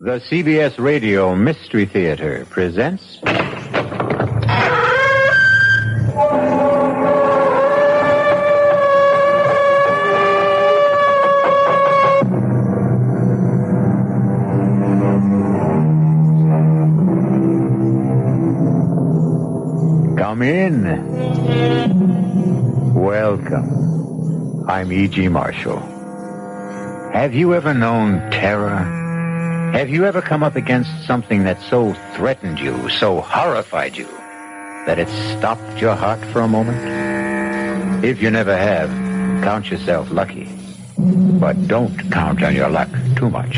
The CBS Radio Mystery Theater presents... Come in. Welcome. I'm E.G. Marshall. Have you ever known terror? Have you ever come up against something that so threatened you, so horrified you, that it stopped your heart for a moment? If you never have, count yourself lucky. But don't count on your luck too much.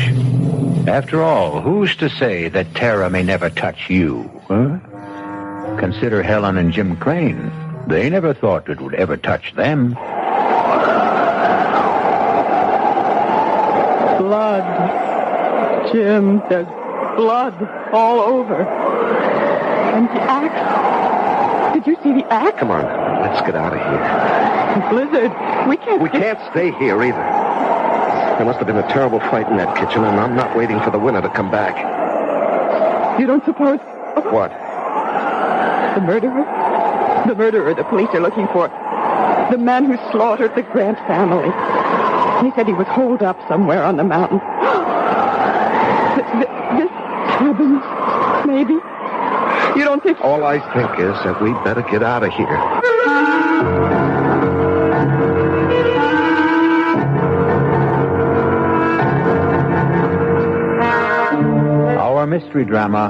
After all, who's to say that terror may never touch you, huh? Consider Helen and Jim Crane. They never thought it would ever touch them. Blood. Jim, there's blood all over. And the axe. Did you see the axe? Come on, let's get out of here. Blizzard, we can't stay here either. There must have been a terrible fight in that kitchen, and I'm not waiting for the winner to come back. You don't suppose... What? The murderer? The murderer the police are looking for. The man who slaughtered the Grant family. He said he was holed up somewhere on the mountain. This cabin, maybe? You don't think... All I think is that we'd better get out of here. Our mystery drama,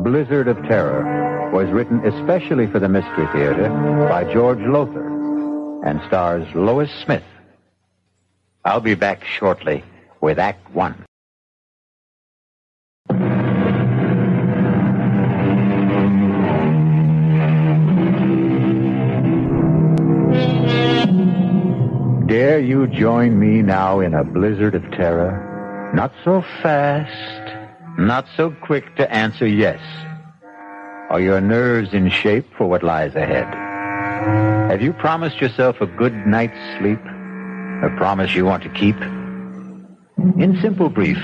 Blizzard of Terror, was written especially for the Mystery Theater by George Lowther and stars Lois Smith. I'll be back shortly with Act One. Dare you join me now in a blizzard of terror? Not so fast, not so quick to answer yes. Are your nerves in shape for what lies ahead? Have you promised yourself a good night's sleep? A promise you want to keep? In simple brief,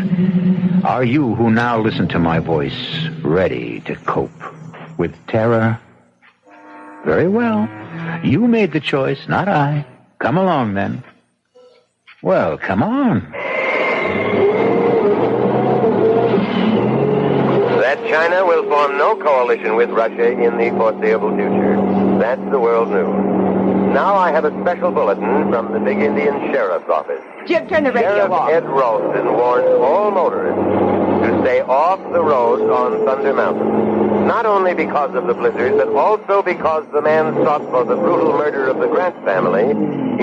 are you who now listen to my voice ready to cope with terror? Very well. You made the choice, not I. Come along, then. Well, come on. That China will form no coalition with Russia in the foreseeable future. That's the world news. Now I have a special bulletin from the big Indian Sheriff's Office. Jim, turn the radio Sheriff off. Ed Ralston warns all motorists to stay off the roads on Thunder Mountain. Not only because of the blizzard, but also because the man sought for the brutal murder of the Grant family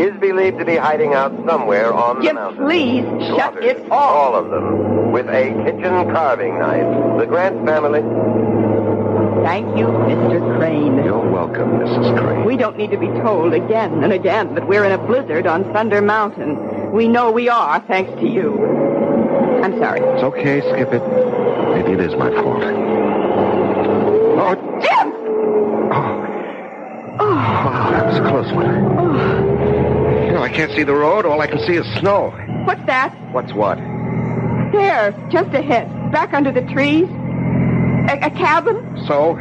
is believed to be hiding out somewhere on the Jim, mountain. please, shut Slaughtered, it off. all of them, with a kitchen carving knife. The Grant family... Thank you, Mr. Crane. You're welcome, Mrs. Crane. We don't need to be told again and again that we're in a blizzard on Thunder Mountain. We know we are, thanks to you. I'm sorry. It's okay, skip it. Maybe it is my fault. Oh, Jim! Oh, that was a close one. Oh. You know, I can't see the road. All I can see is snow. What's that? What's what? There, just ahead, back under the trees. A cabin? So?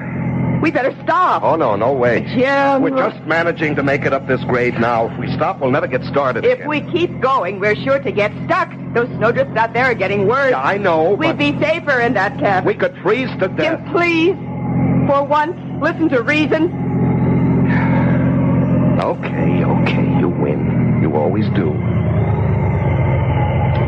We better stop. Oh, no way. Jim. We're just managing to make it up this grade now. If we stop, we'll never get started If again. we keep going, we're sure to get stuck. Those snowdrifts out there are getting worse. Yeah, I know, We'd but be safer in that cabin. we could freeze to death. Jim, please. For once, listen to reason. Okay, you win. You always do.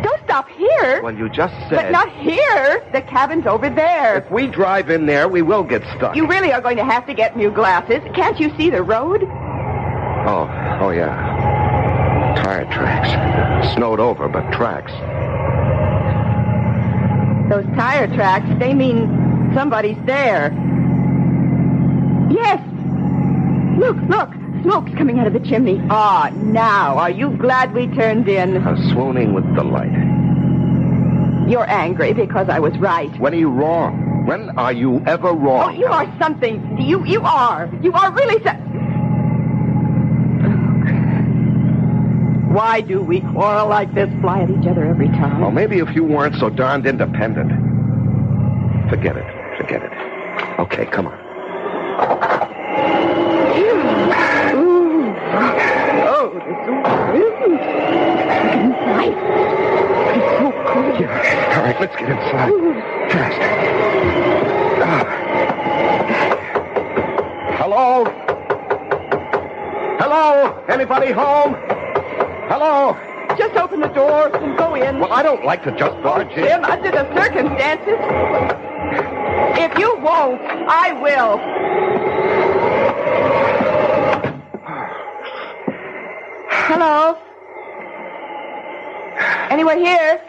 Don't stop here. Well, you just said... But not here. The cabin's over there. If we drive in there, we will get stuck. You really are going to have to get new glasses. Can't you see the road? Oh, yeah. Tire tracks. Snowed over, but tracks. Those tire tracks, they mean somebody's there. Yes. Look. Smoke's coming out of the chimney. Now, are you glad we turned in? I'm swooning with delight. You're angry because I was right. When are you wrong? When are you ever wrong? Oh, you are something. You are. You are really Why do we quarrel like this, fly at each other every time? Well, maybe if you weren't so darned independent. Forget it. Okay, come on. Oh, it's so pretty. Nice. It's so cool. Yeah. All right, let's get inside. Fast. Hello? Hello? Anybody home? Hello? Just open the door and go in. Well, I don't like to just barge in. Jim, under the circumstances, if you won't, I will. Hello? Anyone here?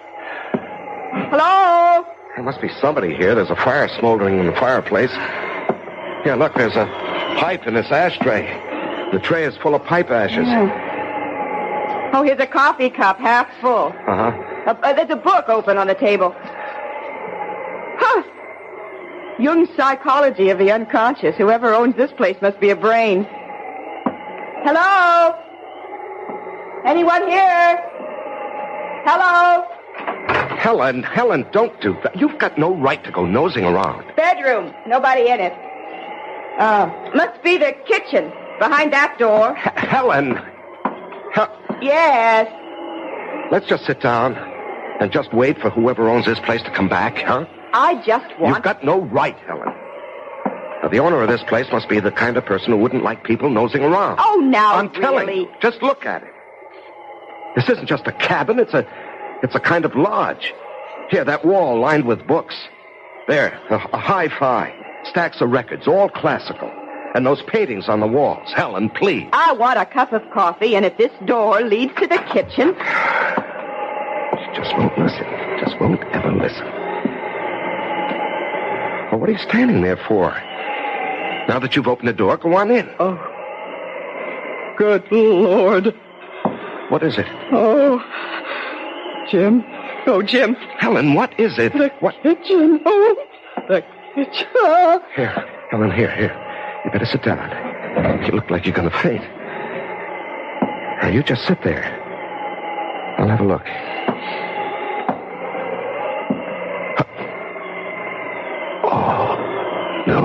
Hello? There must be somebody here. There's a fire smoldering in the fireplace. Yeah, look, there's a pipe in this ashtray. The tray is full of pipe ashes. Oh, here's a coffee cup, half full. There's a book open on the table. Huh. Jung's Psychology of the Unconscious. Whoever owns this place must be a brain. Hello? Anyone here? Hello? Helen, don't do that. You've got no right to go nosing around. Bedroom. Nobody in it. Must be the kitchen. Behind that door. Helen! Yes. Let's just sit down and just wait for whoever owns this place to come back, huh? I just want... You've got no right, Helen. Now, the owner of this place must be the kind of person who wouldn't like people nosing around. Oh, now, I'm telling you. Just look at it. This isn't just a cabin. It's a kind of lodge. Here, that wall lined with books. There, a hi-fi. Stacks of records, all classical. And those paintings on the walls. Helen, please. I want a cup of coffee, and if this door leads to the kitchen... She just won't listen. Just won't ever listen. Well, what are you standing there for? Now that you've opened the door, go on in. Oh. Good Lord. What is it? Oh. Jim. Oh, Jim. Helen, what is it? The kitchen. Oh, the kitchen. Here, Helen, here. You better sit down. You look like you're going to faint. Now, you just sit there. I'll have a look. Oh, no.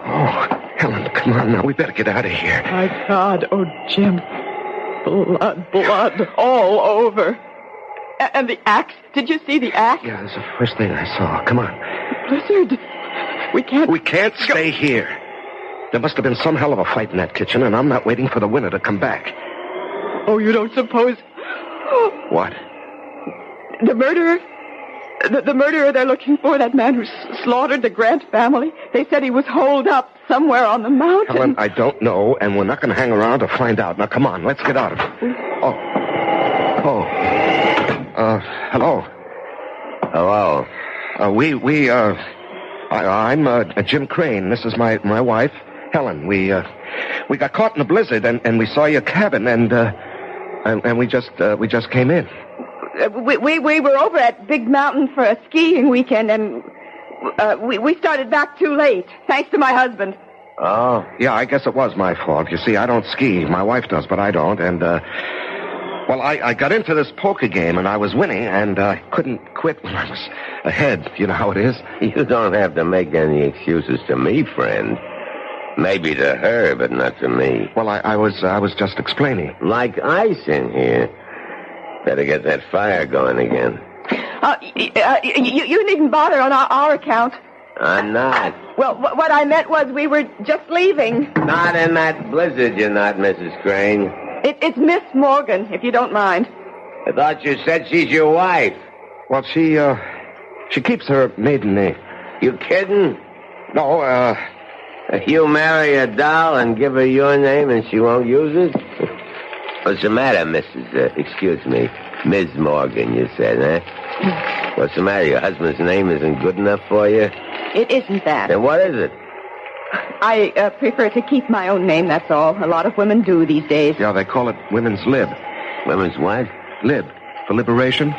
Oh, Helen, come on now. We better get out of here. My God. Oh, Jim. Blood all over. And the axe. Did you see the axe? Yeah, that's the first thing I saw. Come on. Blizzard. We can't stay here. There must have been some hell of a fight in that kitchen, and I'm not waiting for the winner to come back. Oh, you don't suppose... What? The murderer? The murderer they're looking for, that man who slaughtered the Grant family. They said he was holed up somewhere on the mountain. Helen, I don't know, and we're not going to hang around to find out. Now, come on, let's get out of here. Hello. Hello. I'm Jim Crane. This is my wife, Helen. We got caught in a blizzard, and we saw your cabin, and we just came in. We were over at Big Mountain for a skiing weekend, and we started back too late, thanks to my husband. Oh? Yeah, I guess it was my fault. You see, I don't ski. My wife does, but I don't, and, well, I got into this poker game, and I was winning, and I couldn't quit when I was ahead. You know how it is? You don't have to make any excuses to me, friend. Maybe to her, but not to me. Well, I was just explaining. Like ice in here. Better get that fire going again. You needn't bother on our account. I'm not. Well, what I meant was we were just leaving. Not in that blizzard, you're not, Mrs. Crane. It's Miss Morgan, if you don't mind. I thought you said she's your wife. Well, she keeps her maiden name. You kidding? No, You marry a doll and give her your name and she won't use it? What's the matter, excuse me, Ms. Morgan, you said, huh? What's the matter? Your husband's name isn't good enough for you? It isn't that. Then what is it? I prefer to keep my own name, that's all. A lot of women do these days. Yeah, they call it women's lib. Women's what? Lib, for liberation.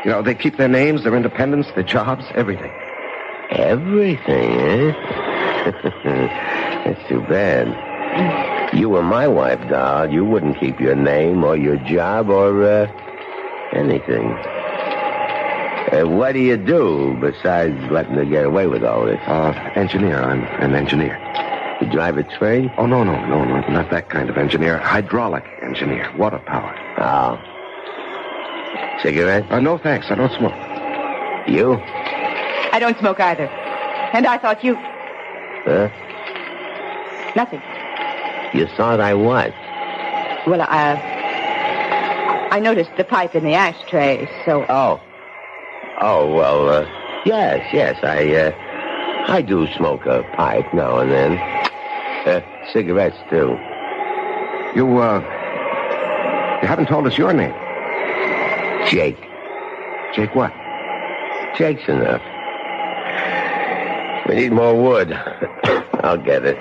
You know, they keep their names, their independence, their jobs, everything. Everything, eh? That's too bad. You were my wife, doll. You wouldn't keep your name or your job or, anything. What do you do besides letting her get away with all this? Engineer. I'm an engineer. You drive a train? Oh, no, not that kind of engineer. Hydraulic engineer. Water power. Oh. Cigarette? No, thanks. I don't smoke. You? I don't smoke either. And I thought you... Huh? Nothing. You thought I what? Well, I noticed the pipe in the ashtray, so... Oh, well, yes, I do smoke a pipe now and then. Cigarettes, too. You haven't told us your name. Jake. Jake what? Jake's enough. We need more wood. I'll get it.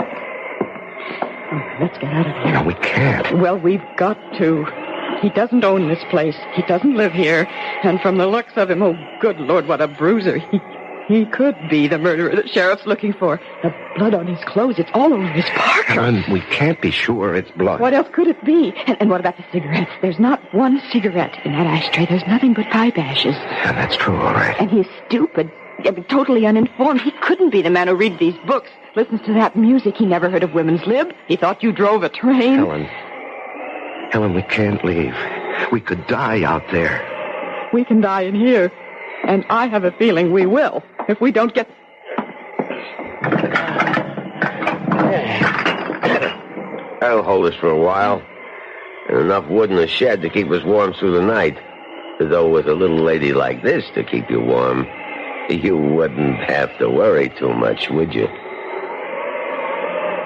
Oh, let's get out of here. No, we can't. Well, we've got to. He doesn't own this place. He doesn't live here. And from the looks of him, oh, good Lord, what a bruiser. He could be the murderer the sheriff's looking for. The blood on his clothes, it's all over his parka. Helen, we can't be sure it's blood. What else could it be? And what about the cigarettes? There's not one cigarette in that ashtray. There's nothing but pipe ashes. Yeah, that's true, all right. And he's stupid. Totally uninformed. He couldn't be the man who reads these books, listens to that music. He never heard of women's lib. He thought you drove a train. Helen, we can't leave. We could die out there. We can die in here. And I have a feeling we will, if we don't get... That'll hold us for a while. And enough wood in the shed to keep us warm through the night. Though with a little lady like this to keep you warm, you wouldn't have to worry too much, would you?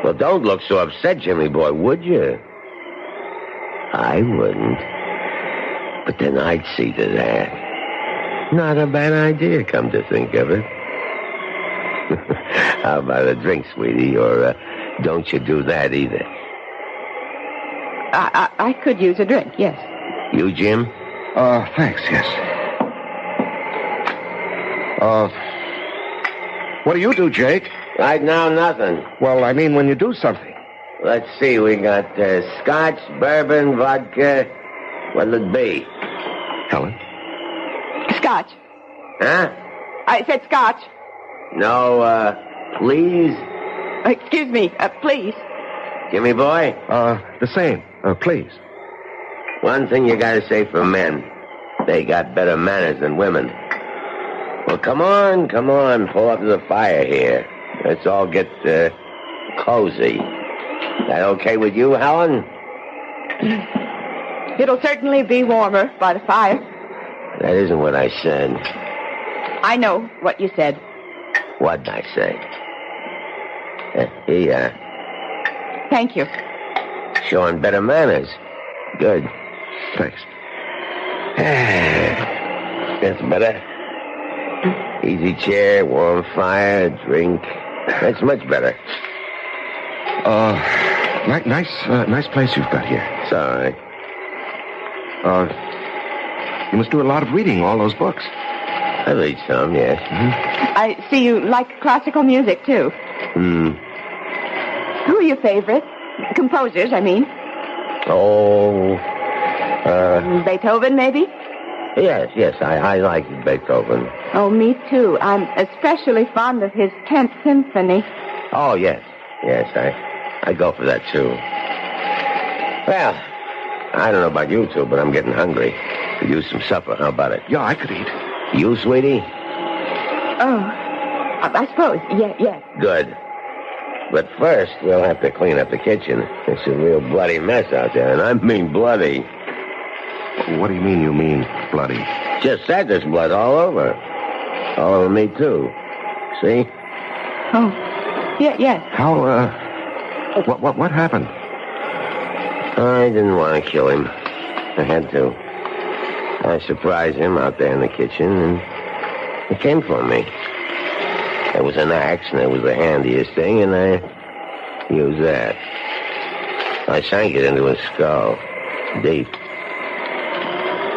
Well, don't look so upset, Jimmy boy, would you? I wouldn't. But then I'd see to that. Not a bad idea, come to think of it. How about a drink, sweetie? Or don't you do that either? I could use a drink, yes. You, Jim? Thanks, yes. What do you do, Jake? Right now, nothing. Well, I mean when you do something. Let's see, we got scotch, bourbon, vodka. What'll it be? Helen? Scotch. Huh? I said scotch. No, please? Excuse me, please. Jimmy boy? The same. Please. One thing you gotta say for men. They got better manners than women. Well, come on. Pull up to the fire here. Let's all get, cozy. That okay with you, Helen? It'll certainly be warmer by the fire. That isn't what I said. I know what you said. What'd I say? Here you are. Thank you. Showing better manners. Good. Thanks. That's better. Easy chair, warm fire, drink. That's much better. Nice place you've got here. It's all right. You must do a lot of reading, all those books. I read some, yes. Mm-hmm. I see you like classical music, too. Who are your favorites? Composers, I mean. Beethoven, maybe? Yes, I like Beethoven. Oh, me too. I'm especially fond of his 10th Symphony. Oh, yes, I go for that, too. Well, I don't know about you two, but I'm getting hungry. Could use some supper. How about it? Yeah, I could eat. You, sweetie? Oh, I suppose. Yes. Good. But first, we'll have to clean up the kitchen. It's a real bloody mess out there, and I mean bloody. What do you mean bloody? Just said there's blood all over. All over me, too. See? Oh, yes. How, what happened? I didn't want to kill him. I had to. I surprised him out there in the kitchen, and he came for me. There was an axe, and it was the handiest thing, and I used that. I sank it into his skull, deep.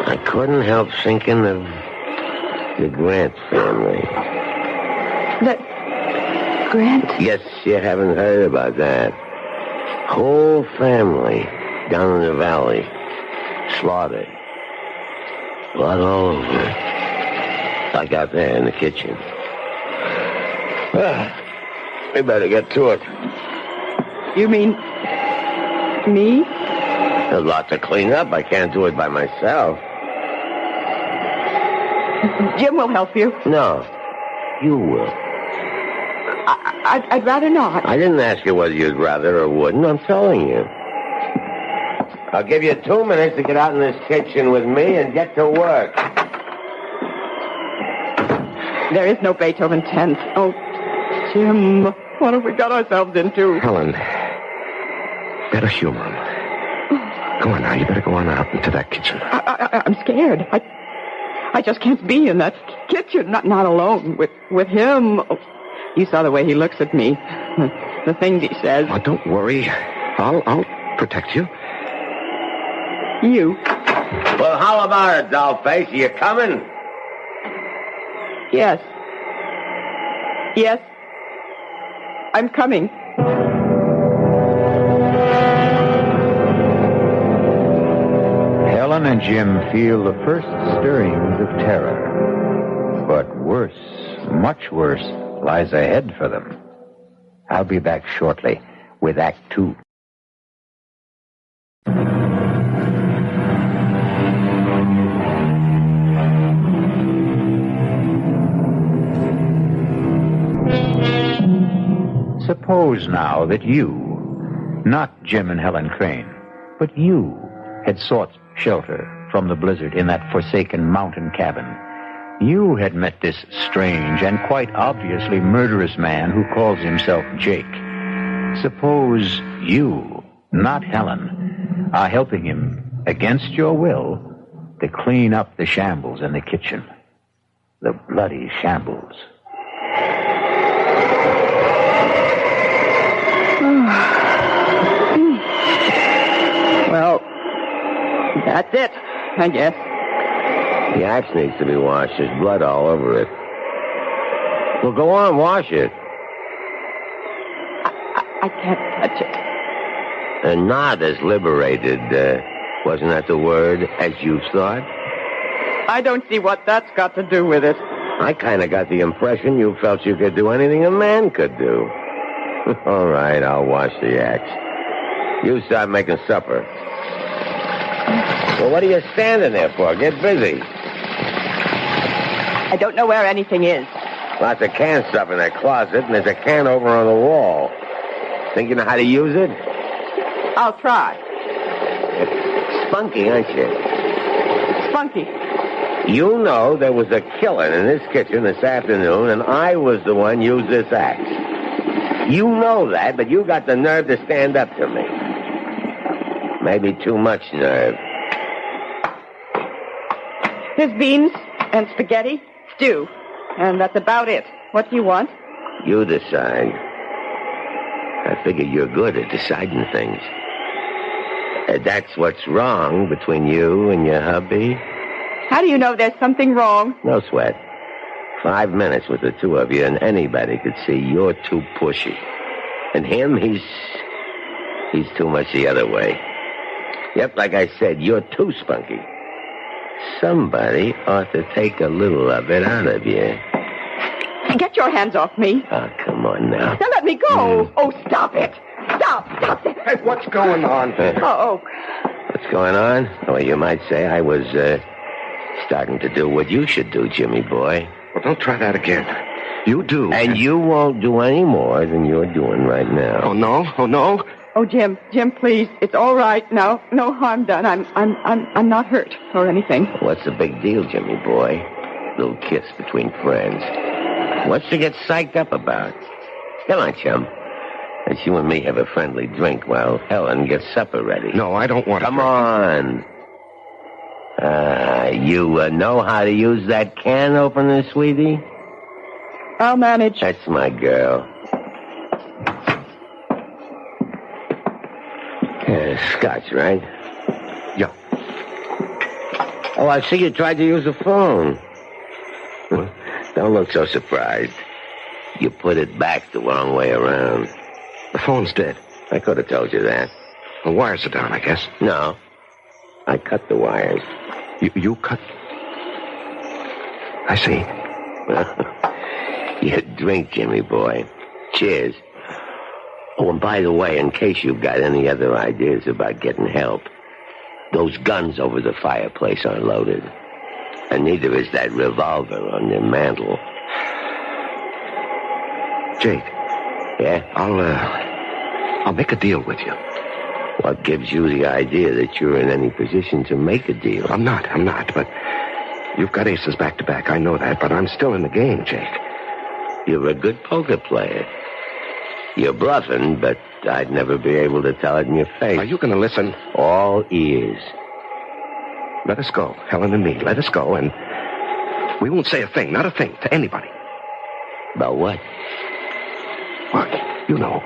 I couldn't help thinking of the Grant family. The Grant? Yes, you haven't heard about that. Whole family down in the valley. Slaughtered. Blood all over. Like out there in the kitchen. We better get to it. You mean me? There's a lot to clean up. I can't do it by myself. Jim will help you. No, you will. I'd rather not. I didn't ask you whether you'd rather or wouldn't. I'm telling you. I'll give you 2 minutes to get out in this kitchen with me and get to work. There is no Beethoven 10th. Oh, Jim, what have we got ourselves into? Helen, better humor him. Go on now. You better go on out into that kitchen. I'm scared. I just can't be in that kitchen, not alone with him. Oh, you saw the way he looks at me. The things he says. Oh, don't worry. I'll protect you. You. Well, how about it, dollface? Are you coming? Yes. Yes. I'm coming. Helen and Jim feel the first stirrings of terror. But worse, much worse, lies ahead for them. I'll be back shortly with Act 2. Suppose now that you, not Jim and Helen Crane, but you had sought shelter from the blizzard in that forsaken mountain cabin. You had met this strange and quite obviously murderous man who calls himself Jake. Suppose you, not Helen, are helping him, against your will, to clean up the shambles in the kitchen. The bloody shambles. Well, that's it, I guess. The axe needs to be washed. There's blood all over it. Well, go on, wash it. I can't touch it. And not as liberated, wasn't that the word, as you thought? I don't see what that's got to do with it. I kind of got the impression you felt you could do anything a man could do. All right, I'll wash the axe. You start making supper. Well, what are you standing there for? Get busy. I don't know where anything is. Lots of canned stuff in that closet, and there's a can over on the wall. Think you know how to use it? I'll try. Spunky, aren't you? Spunky. You know there was a killing in this kitchen this afternoon, and I was the one who used this axe. You know that, but you got the nerve to stand up to me. Maybe too much nerve. There's beans and spaghetti, stew, and that's about it. What do you want? You decide. I figure you're good at deciding things. That's what's wrong between you and your hubby. How do you know there's something wrong? No sweat. 5 minutes with the two of you, and anybody could see you're too pushy. And him, he's too much the other way. Yep, like I said, you're too spunky. Somebody ought to take a little of it out of you. Get your hands off me. Oh, come on now. Now let me go. Oh, stop it. Stop it. Hey, what's going on? Oh. What's going on? Well, you might say I was starting to do what you should do, Jimmy boy. Well, don't try that again. You do. And you won't do any more than you're doing right now. Oh, no? Oh, no? Oh, Jim, please. It's all right now. No harm done. I'm not hurt or anything. What's the big deal, Jimmy boy? Little kiss between friends. What's to get psyched up about? Come on, chum. Let's you and me have a friendly drink while Helen gets supper ready. No, I don't want to. Come on. You know how to use that can opener, sweetie? I'll manage. That's my girl. Scotch, right? Yeah. Oh, I see you tried to use the phone. Don't look so surprised. You put it back the wrong way around. The phone's dead. I could have told you that. The wires are down, I guess. No. I cut the wires. You cut? I see. You drink, Jimmy boy. Cheers. Oh, and by the way, in case you've got any other ideas about getting help, those guns over the fireplace aren't loaded. And neither is that revolver on your mantel. Jake. Yeah? I'll make a deal with you. What gives you the idea that you're in any position to make a deal? I'm not, but you've got aces back-to-back. I know that, but I'm still in the game, Jake. You're a good poker player. You're bluffing, but I'd never be able to tell it in your face. Are you going to listen? All ears. Let us go, Helen and me. Let us go, and we won't say a thing, not a thing, to anybody. About what? What? You know.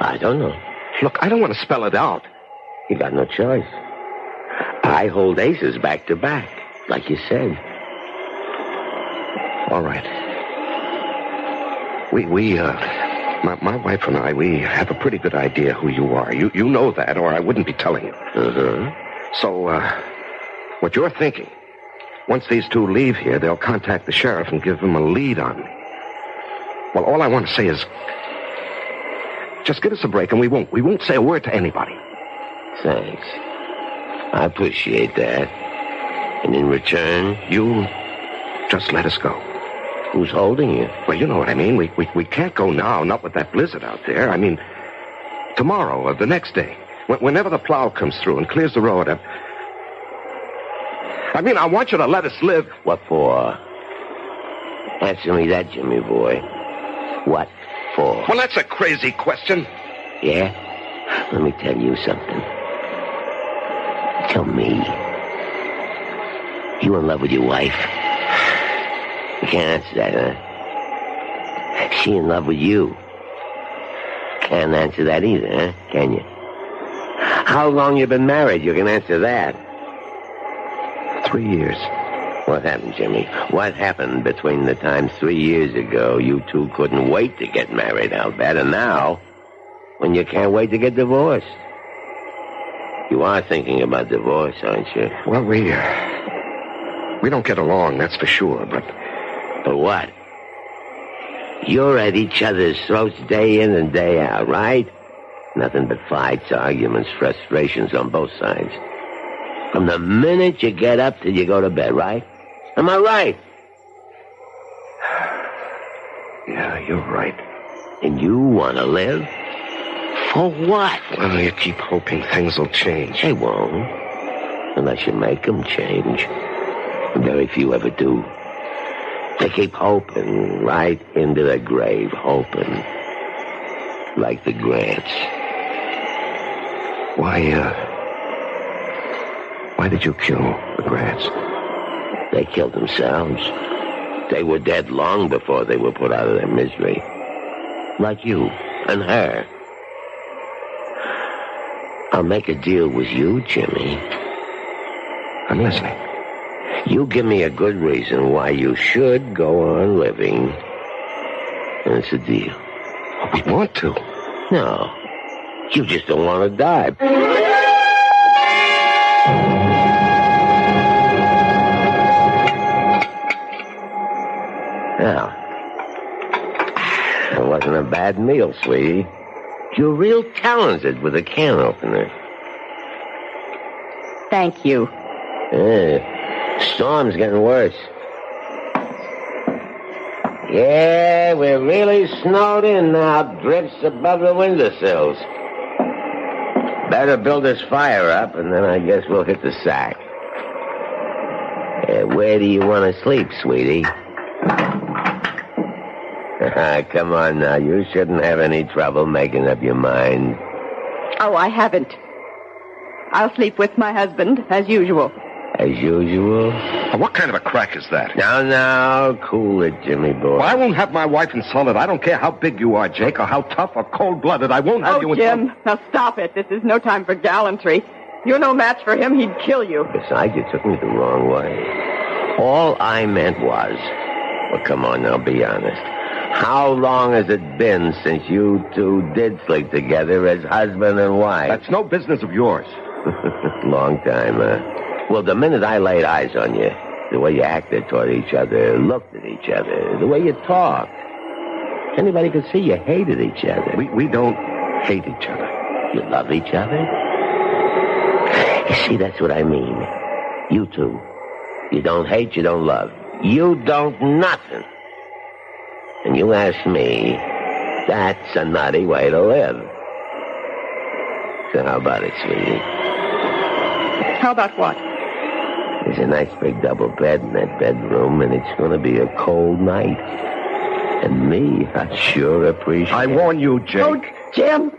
I don't know. Look, I don't want to spell it out. You got no choice. I hold aces back-to-back, like you said. All right. My wife and I, we have a pretty good idea who you are. You know that, or I wouldn't be telling you. Uh-huh. So, what you're thinking, once these two leave here, they'll contact the sheriff and give him a lead on me. Well, all I want to say is, just give us a break and we won't say a word to anybody. Thanks. I appreciate that. And in return, you just let us go. Who's holding you? Well, you know what I mean. We can't go now, not with that blizzard out there. I mean, tomorrow or the next day, whenever the plow comes through and clears the road. I want you to let us live. What for? Answer me that, Jimmy boy. What for? Well, that's a crazy question. Yeah? Let me tell you something. Tell me. You in love with your wife? You can't answer that, huh? She in love with you? Can't answer that either, huh? Can you? How long you been married? You can answer that. 3 years. What happened, Jimmy? What happened between the time 3 years ago you two couldn't wait to get married, I'll bet, and now, when you can't wait to get divorced? You are thinking about divorce, aren't you? Well, we don't get along, that's for sure, but... But what? You're at each other's throats day in and day out, right? Nothing but fights, arguments, frustrations on both sides. From the minute you get up till you go to bed, right? Am I right? Yeah, you're right. And you want to live? For what? Well, you keep hoping things will change. They won't. Unless you make them change. Very few ever do. They keep hoping right into the grave, hoping. Like the Grants. Why did you kill the Grants? They killed themselves. They were dead long before they were put out of their misery. Like you and her. I'll make a deal with you, Jimmy. I'm listening. You give me a good reason why you should go on living. And it's a deal. We want to. No. You just don't want to die. Now, it wasn't a bad meal, sweetie. You're real talented with a can opener. Thank you. Storm's getting worse. Yeah, we're really snowed in now. Drifts above the windowsills. Better build this fire up, and then I guess we'll hit the sack. Where do you want to sleep, sweetie? Come on now. You shouldn't have any trouble making up your mind. Oh, I haven't. I'll sleep with my husband, as usual. As usual? What kind of a crack is that? Now, cool it, Jimmy boy. Well, I won't have my wife insulted. I don't care how big you are, Jake, or how tough or cold-blooded. I won't have you insulted. Jim, now stop it. This is no time for gallantry. You're no match for him. He'd kill you. Besides, you took me the wrong way. All I meant was... Well, come on now, be honest. How long has it been since you two did sleep together as husband and wife? That's no business of yours. Long time, huh? Well, the minute I laid eyes on you, The way you acted toward each other, looked at each other, the way you talked. Anybody could see you hated each other. We don't hate each other. You love each other? You see, that's what I mean. You two. You don't hate, you don't love. You don't nothing. And you ask me, that's a nutty way to live. So how about it, sweetie? How about what? There's a nice big double bed in that bedroom, and it's going to be a cold night. And me, I sure appreciate it. I warn you, Jake. Oh, Jim.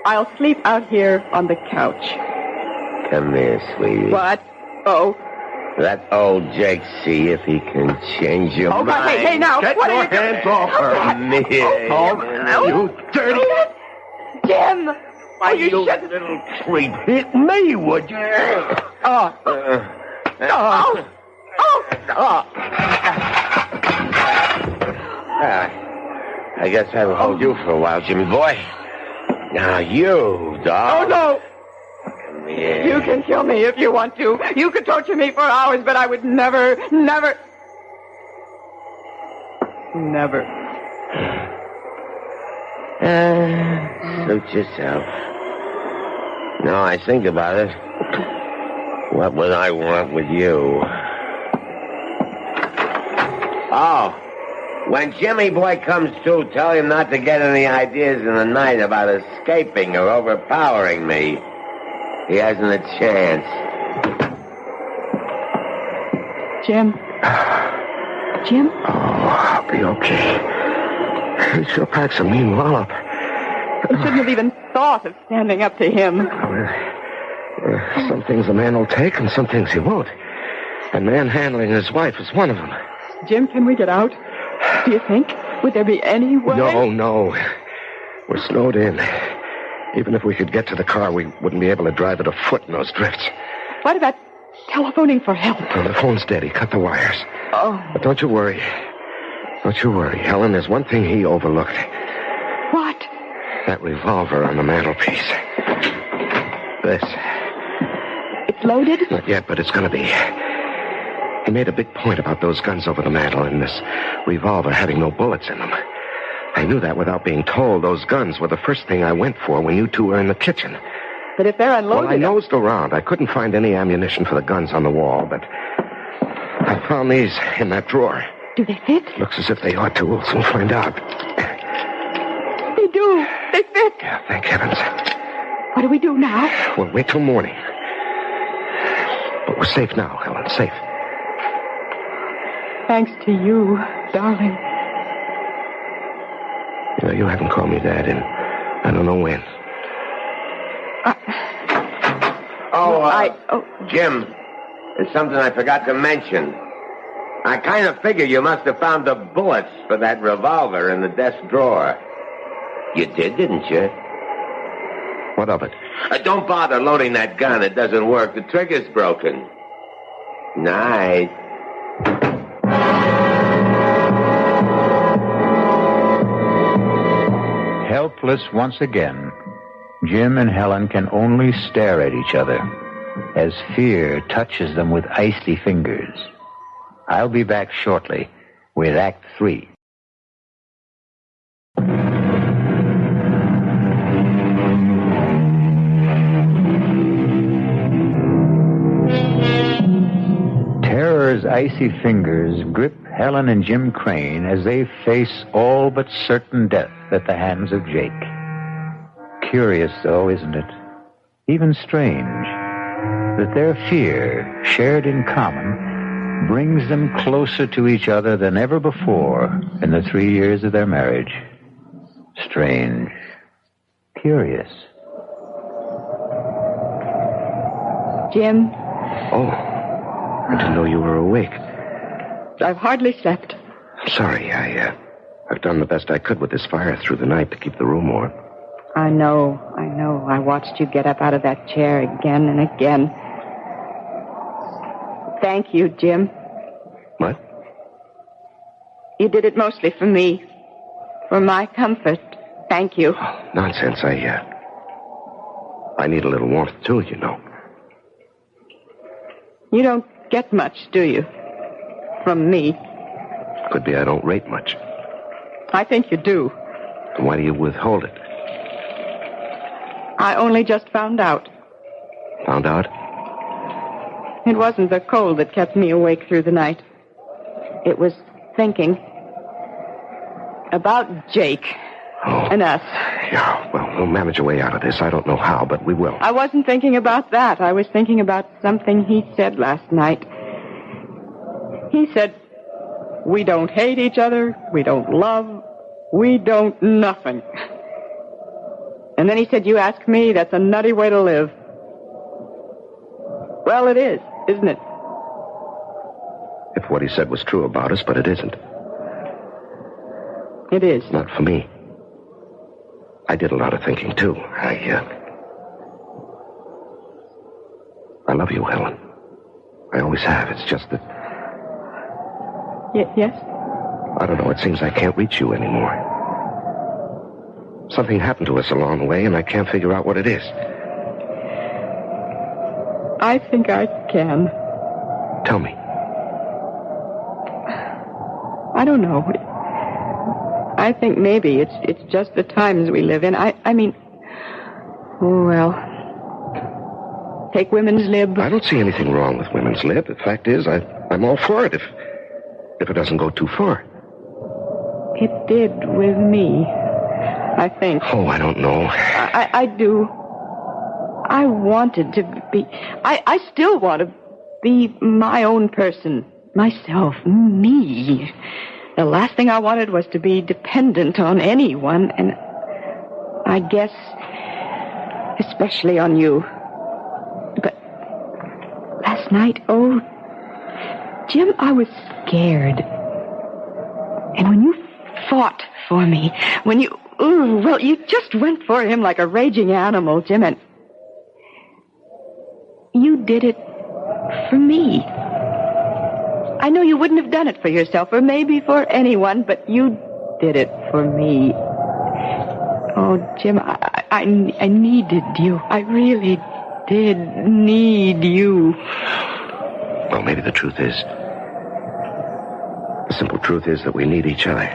I'll sleep out here on the couch. Come here, sweetie. What? Oh. Let old Jake see if he can change your mind. Oh, hey, now. Get what your are you doing? hands off her. Come here. Oh, you dirty... Jim. Why, you you shouldn't... little creep. Hit me, would you? Oh. I guess I'll hold you for a while, Jimmy boy. Now you, dog. Oh, no. Come here. You can kill me if you want to. You could torture me for hours, but I would never... Suit yourself. No, I think about it. What would I want with you? Oh, when Jimmy boy comes to, tell him not to get any ideas in the night about escaping or overpowering me. He hasn't a chance. Jim? Jim? Oh, I'll be okay. He sure packs a mean wallop. You shouldn't have even thought of standing up to him. Some things a man will take and some things he won't. And manhandling his wife is one of them. Jim, can we get out? Do you think? Would there be any way? No. We're snowed in. Even if we could get to the car, we wouldn't be able to drive it afoot in those drifts. What about telephoning for help? Well, the phone's dead. He cut the wires. Oh. But don't you worry. Don't you worry, Helen. There's one thing he overlooked. What? That revolver on the mantelpiece. This. It's loaded? Not yet, but it's going to be. He made a big point about those guns over the mantel and this revolver having no bullets in them. I knew that without being told. Those guns were the first thing I went for when you two were in the kitchen. But if they're unloaded... Well, I nosed around. I couldn't find any ammunition for the guns on the wall, but I found these in that drawer. Do they fit? Looks as if they ought to. We'll soon find out. They do. They fit. Yeah, thank heavens. What do we do now? We'll wait till morning. But we're safe now, Helen. Safe. Thanks to you, darling. You know, you haven't called me Dad in I don't know when. Jim, there's something I forgot to mention. I kind of figure you must have found the bullets for that revolver in the desk drawer. You did, didn't you? What of it? Don't bother loading that gun. It doesn't work. The trigger's broken. Night. Helpless once again, Jim and Helen can only stare at each other as fear touches them with icy fingers. I'll be back shortly with Act 3. Terror's icy fingers grip Helen and Jim Crane as they face all but certain death at the hands of Jake. Curious, though, isn't it? Even strange that their fear, shared in common, brings them closer to each other than ever before in the 3 years of their marriage. Strange. Curious. Jim? Oh, I didn't know you were awake. I've hardly slept. I'm sorry. I've done the best I could with this fire through the night to keep the room warm. I know. I watched you get up out of that chair again and again. Thank you, Jim. What? You did it mostly for me. For my comfort. Thank you. Oh, nonsense. I need a little warmth, too, you know. You don't get much, do you? From me. Could be I don't rate much. I think you do. Then why do you withhold it? I only just found out. Found out? It wasn't the cold that kept me awake through the night. It was thinking about Jake and us. Yeah, well, we'll manage a way out of this. I don't know how, but we will. I wasn't thinking about that. I was thinking about something he said last night. He said, we don't hate each other, we don't love, we don't nothing. And then he said, you ask me, that's a nutty way to live. Well, it is, isn't it? If what he said was true about us, but it isn't. It is. Not for me. I did a lot of thinking, too. I love you, Helen. I always have. It's just that... Yes? I don't know. It seems I can't reach you anymore. Something happened to us along the way, and I can't figure out what it is. I think I can. Tell me. I don't know. I think maybe it's just the times we live in. I mean, oh, well, take women's lib. I don't see anything wrong with women's lib. The fact is, I'm all for it if it doesn't go too far. It did with me, I think. Oh, I don't know. I do. I wanted to be... I still want to be my own person. Myself. Me. The last thing I wanted was to be dependent on anyone, and I guess especially on you. But last night, oh, Jim, I was scared. And when you fought for me, when you, well, you just went for him like a raging animal, Jim, and you did it for me. I know you wouldn't have done it for yourself, or maybe for anyone, but you did it for me. Oh, Jim, I needed you. I really did need you. Well, maybe the truth is... The simple truth is that we need each other.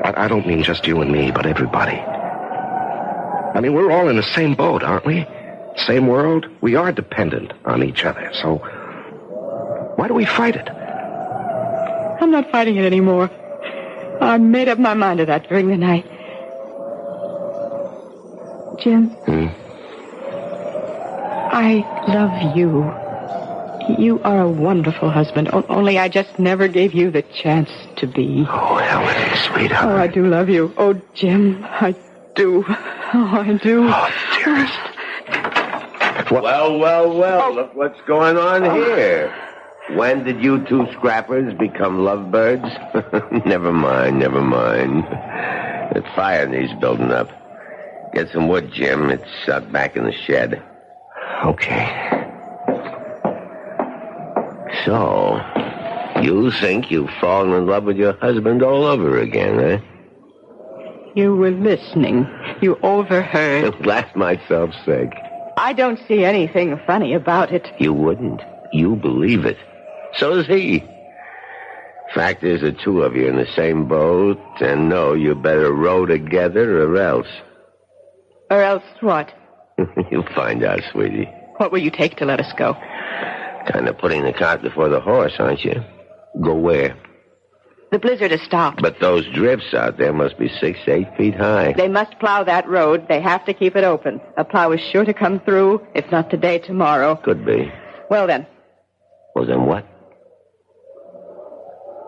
I don't mean just you and me, but everybody. I mean, we're all in the same boat, aren't we? Same world. We are dependent on each other, so... Why do we fight it? I'm not fighting it anymore. I made up my mind to that during the night. Jim? I love you. You are a wonderful husband. Only I just never gave you the chance to be. Oh, Helen, sweetheart. Oh, I do love you. Oh, Jim, I do. Oh, I do. Oh, dearest. Well, look what's going on here. When did you two scrappers become lovebirds? Never mind. That fire needs building up. Get some wood, Jim. It's out back in the shed. Okay. So, you think you've fallen in love with your husband all over again, eh? You were listening. You overheard. Blast myself sick. I don't see anything funny about it. You wouldn't. You believe it. So does he. Fact is, the two of you in the same boat, and no, you better row together or else. Or else what? You'll find out, sweetie. What will you take to let us go? Kind of putting the cart before the horse, aren't you? Go where? The blizzard has stopped. But those drifts out there must be 6 to 8 feet high. They must plow that road. They have to keep it open. A plow is sure to come through, if not today, tomorrow. Could be. Well, then. Well, then what?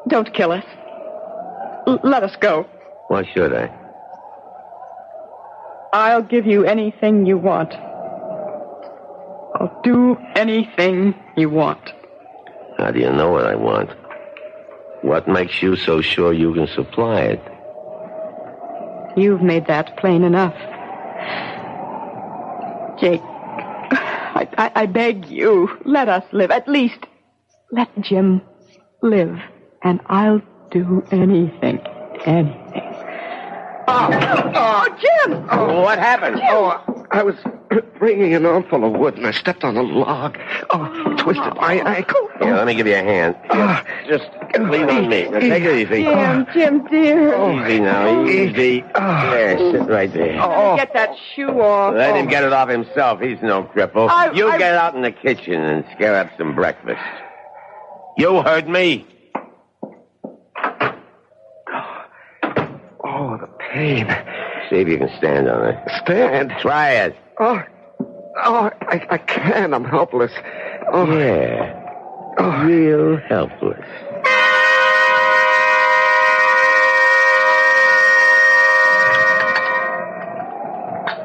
Don't kill us. Let us go. Why should I? I'll give you anything you want. I'll do anything you want. How do you know what I want? What makes you so sure you can supply it? You've made that plain enough. Jake, I beg you, let us live. At least, let Jim live. And I'll do anything. Oh, Jim! Oh, what happened? Jim. Oh, I was bringing an armful of wood, and I stepped on a log. Oh, twisted my ankle. Here, let me give you a hand. Just lean on me. Now, take it easy. Jim, dear. Easy now, easy. There, sit right there. Get that shoe off. Let him get it off himself. He's no cripple. You get out in the kitchen and scare up some breakfast. You heard me. Oh, the pain. See if you can stand on it. Stand? Try it. I can't. I'm helpless. Yeah. Real helpless.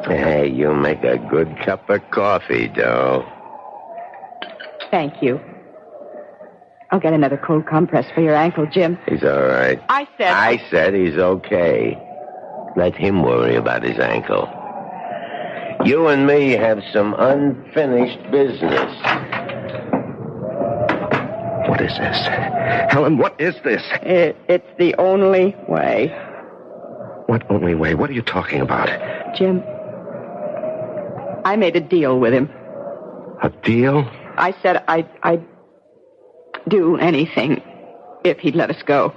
Hey, you make a good cup of coffee, Doe. Thank you. I'll get another cold compress for your ankle, Jim. He's all right. I said he's okay. Let him worry about his ankle. You and me have some unfinished business. What is this? Helen, what is this? It's the only way. What only way? What are you talking about? Jim, I made a deal with him. A deal? I said I'd do anything if he'd let us go.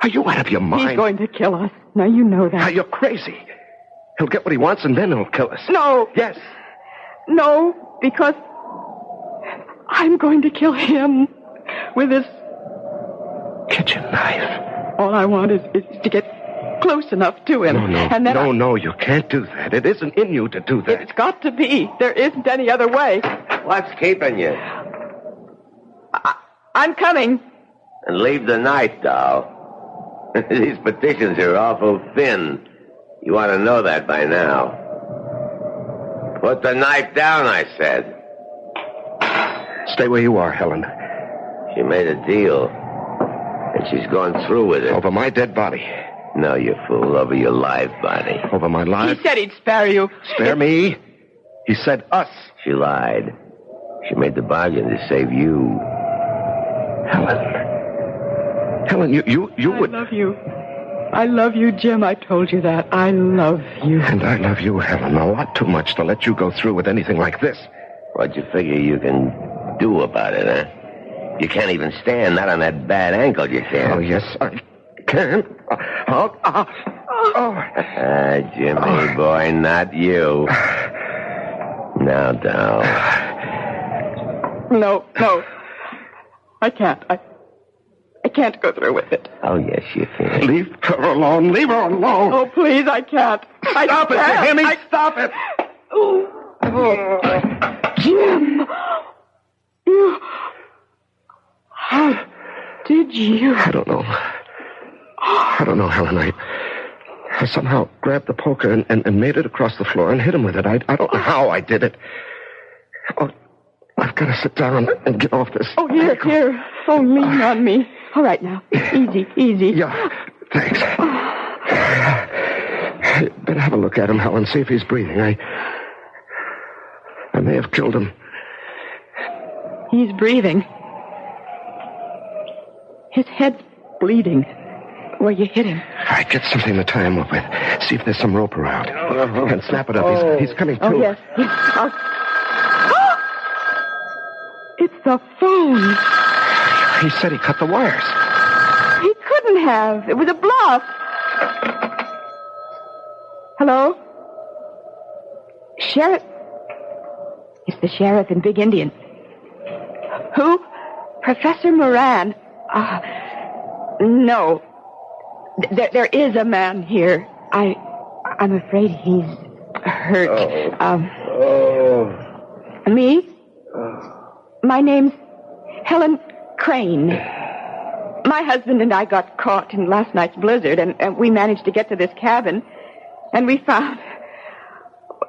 Are you out of your mind? He's going to kill us. Now, you know that. You're crazy. He'll get what he wants, and then he'll kill us. No. Yes. No, because I'm going to kill him with this kitchen knife. All I want is to get close enough to him. No, you can't do that. It isn't in you to do that. It's got to be. There isn't any other way. What's keeping you? I'm coming. And leave the knife, doll. These petitions are awful thin. You ought to know that by now. Put the knife down, I said. Stay where you are, Helen. She made a deal, and she's gone through with it. Over my dead body. No, you fool. Over your live body. Over my life? He said he'd spare you. Spare me? He said us. She lied. She made the bargain to save you. Helen, you would... I love you. I love you, Jim. I told you that. I love you. And I love you, Helen, a lot too much to let you go through with anything like this. What you figure you can do about it, huh? You can't even stand, not on that bad ankle you can't. Oh, yes, I can. Jimmy, boy, not you. Now, down. No. I can't. I can't go through with it. Oh, yes, you can. Leave her alone. Leave her alone. Oh, please, I can't. Stop it, you hear me? Stop it. Oh, Jim. You... How did you... I don't know, Helen. I somehow grabbed the poker and made it across the floor and hit him with it. I don't know how I did it. Oh, I've got to sit down and get off this. Oh, here. Oh, lean on me. All right, now. Easy. Yeah, thanks. Better have a look at him, Helen. See if he's breathing. I may have killed him. He's breathing. His head's bleeding where you hit him. All right, get something to tie him up with. See if there's some rope around. And snap it up. He's coming, too. Oh, yes. It's the phone. He said he cut the wires. He couldn't have. It was a bluff. Hello? Sheriff? It's the sheriff in Big Indian. Who? Professor Moran. No. There is a man here. I'm afraid he's hurt. Me? My name's Helen Crane. My husband and I got caught in last night's blizzard, and we managed to get to this cabin, and we found...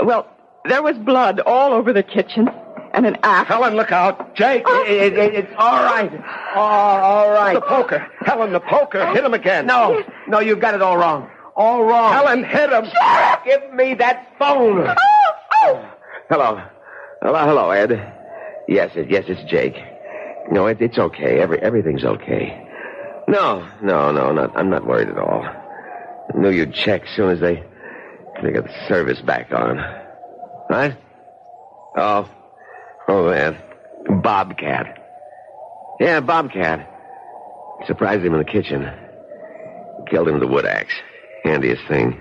Well, there was blood all over the kitchen, and an axe. Helen, look out. Jake, it's all right. All right. The poker. Helen, the poker. Hit him again. No, you've got it all wrong. All wrong. Helen, hit him. Sheriff! Give me that phone. Hello, Ed. Yes, it's Jake. No, it's okay. Everything's okay. No, I'm not worried at all. I knew you'd check as soon as they got the service back on. What? Oh, man. Bobcat. Yeah, bobcat. Surprised him in the kitchen. Killed him with a wood axe. Handiest thing.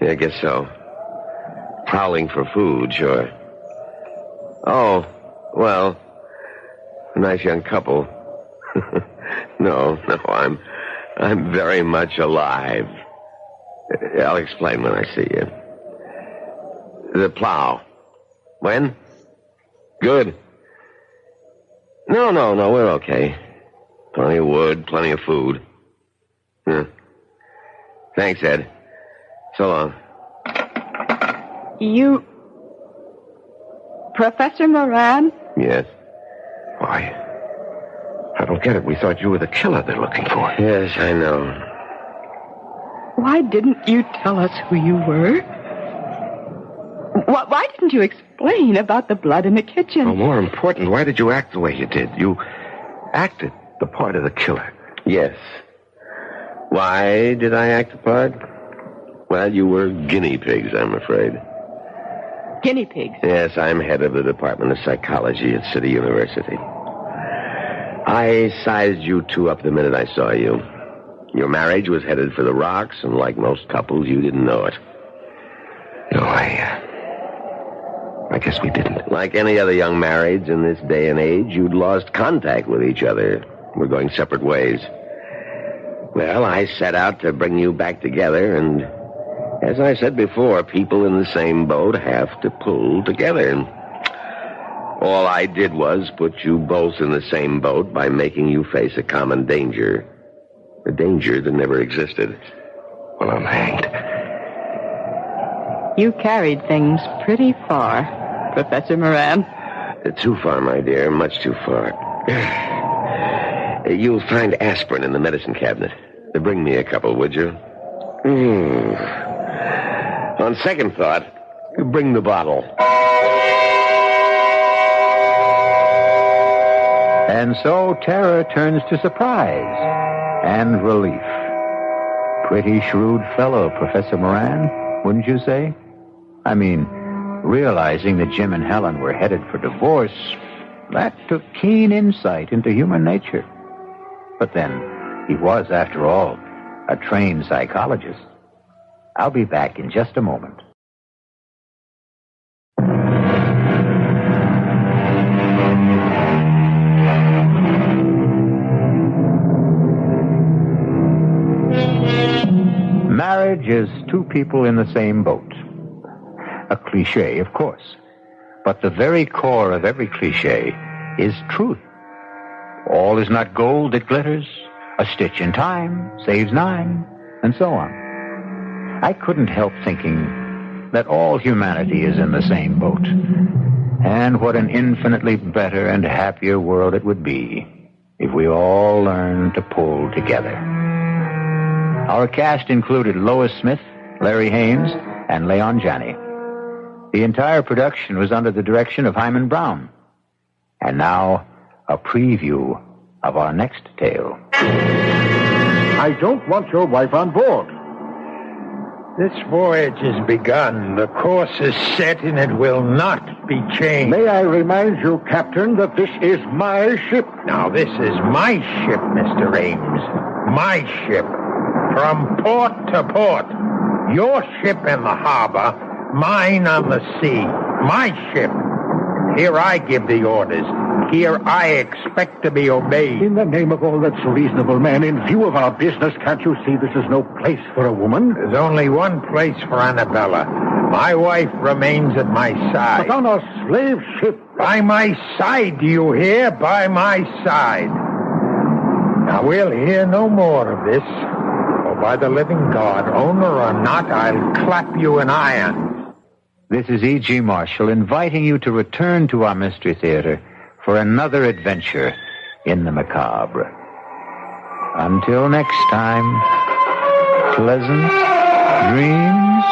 Yeah, I guess so. Prowling for food, sure. Oh, well, a nice young couple. No, I'm very much alive. I'll explain when I see you. The plow. When? Good. No, we're okay. Plenty of wood, plenty of food. Yeah. Thanks, Ed. So long. You... Professor Moran? Yes. Why? I don't get it. We thought you were the killer they're looking for. Yes, I know. Why didn't you tell us who you were? Why didn't you explain about the blood in the kitchen? Well, more important, why did you act the way you did? You acted the part of the killer. Yes. Why did I act the part? Well, you were guinea pigs, I'm afraid. Guinea pigs? Yes, I'm head of the Department of Psychology at City University. I sized you two up the minute I saw you. Your marriage was headed for the rocks, and like most couples, you didn't know it. No, I guess we didn't. Like any other young marrieds in this day and age, you'd lost contact with each other. We're going separate ways. Well, I set out to bring you back together, and as I said before, people in the same boat have to pull together. And all I did was put you both in the same boat by making you face a common danger. A danger that never existed. Well, I'm hanged. You carried things pretty far, Professor Moran. Too far, my dear. Much too far. You'll find aspirin in the medicine cabinet. Bring me a couple, would you? On second thought, bring the bottle. And so terror turns to surprise and relief. Pretty shrewd fellow, Professor Moran, wouldn't you say? I mean, realizing that Jim and Helen were headed for divorce, that took keen insight into human nature. But then, he was, after all, a trained psychologist. I'll be back in just a moment. Marriage is two people in the same boat. A cliche, of course. But the very core of every cliche is truth. All is not gold that glitters. A stitch in time saves nine, and so on. I couldn't help thinking that all humanity is in the same boat. And what an infinitely better and happier world it would be if we all learned to pull together. Our cast included Lois Smith, Larry Haines, and Leon Janney. The entire production was under the direction of Himan Brown. And now, a preview of our next tale. I don't want your wife on board. This voyage has begun. The course is set, and it will not be changed. May I remind you, Captain, that this is my ship. Now, this is my ship, Mr. Ames. My ship. From port to port. Your ship in the harbor, mine on the sea. My ship. Here I give the orders. Here I expect to be obeyed. In the name of all that's reasonable, man, in view of our business, can't you see this is no place for a woman? There's only one place for Annabella. My wife remains at my side. But on a slave ship. By my side, do you hear? By my side. Now, we'll hear no more of this. For by the living God, owner or not, I'll clap you in irons. This is E.G. Marshall inviting you to return to our Mystery Theater for another adventure in the macabre. Until next time, pleasant dreams.